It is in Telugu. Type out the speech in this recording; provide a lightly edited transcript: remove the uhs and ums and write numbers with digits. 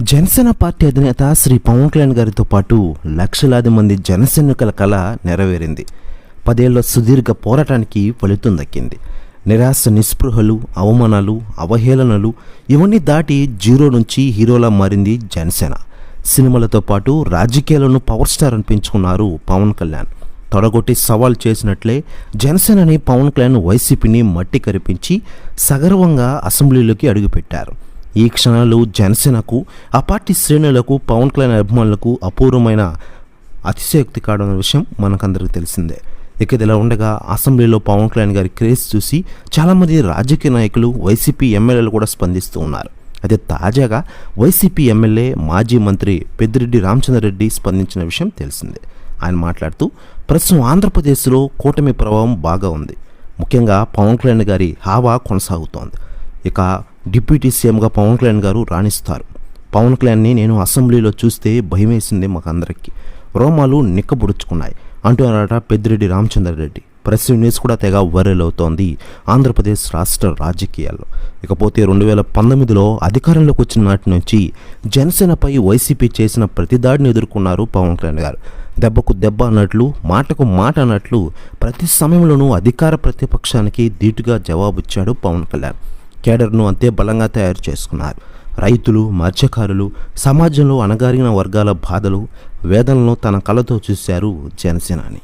జనసేన పార్టీ అధినేత శ్రీ పవన్ కళ్యాణ్ గారితో పాటు లక్షలాది మంది జనసైనికుల కళ నెరవేరింది. 10 ఏళ్ల సుదీర్ఘ పోరాటానికి ఫలితం దక్కింది. నిరాశ, నిస్పృహలు, అవమానాలు, అవహేళనలు ఇవన్నీ దాటి జీరో నుంచి హీరోలా మారింది జనసేన. సినిమాలతో పాటు రాజకీయాలను పవర్ స్టార్ అనిపించుకున్నారు పవన్ కళ్యాణ్. తొడగొట్టి సవాల్ చేసినట్లే జనసేనని పవన్ కళ్యాణ్ వైసీపీని మట్టి కరిపించి సగర్వంగా అసెంబ్లీలోకి అడుగుపెట్టారు. ఈ క్షణాలు జనసేనకు, ఆ పార్టీ శ్రేణులకు, పవన్ కళ్యాణ్ అభిమానులకు అపూర్వమైన అతిశయోక్తి కావడం విషయం మనకందరికీ తెలిసిందే. ఇక ఇలా ఉండగా అసెంబ్లీలో పవన్ కళ్యాణ్ గారి క్రేజ్ చూసి చాలామంది రాజకీయ నాయకులు, వైసీపీ ఎమ్మెల్యేలు కూడా స్పందిస్తూ ఉన్నారు. అయితే తాజాగా వైసీపీ ఎమ్మెల్యే, మాజీ మంత్రి పెద్దిరెడ్డి రామచంద్రారెడ్డి స్పందించిన విషయం తెలిసిందే. ఆయన మాట్లాడుతూ, ప్రస్తుతం ఆంధ్రప్రదేశ్లో కూటమి ప్రభావం బాగా ఉంది. ముఖ్యంగా పవన్ కళ్యాణ్ గారి హావా కొనసాగుతోంది. ఇక డిప్యూటీ సీఎంగా పవన్ కళ్యాణ్ గారు రాణిస్తారు. పవన్ కళ్యాణ్ని నేను అసెంబ్లీలో చూస్తే భయమేసింది మాకందరికీ, రోమాలు నిక్కబుడుచుకున్నాయి అంటున్నారట పెద్దిరెడ్డి రామచంద్రారెడ్డి. ప్రెస్ న్యూస్ కూడా తెగ వైరల్ అవుతోంది ఆంధ్రప్రదేశ్ రాష్ట్ర రాజకీయాల్లో. ఇకపోతే 2019లో అధికారంలోకి వచ్చిన నాటి నుంచి జనసేనపై వైసీపీ చేసిన ప్రతిదాడిని ఎదుర్కొన్నారు పవన్ కళ్యాణ్ గారు. దెబ్బకు దెబ్బ అన్నట్లు, మాటకు మాట అన్నట్లు ప్రతి సమయంలోనూ అధికార ప్రతిపక్షానికి ధీటుగా జవాబిచ్చాడు పవన్ కళ్యాణ్. కేడర్ను అంతే బలంగా తయారు చేసుకున్నారు. రైతులు, మత్స్యకారులు, సమాజంలో అణగారిన వర్గాల బాధలు, వేదనలను తన కళ్ళతో చూశారు జనసేనాని.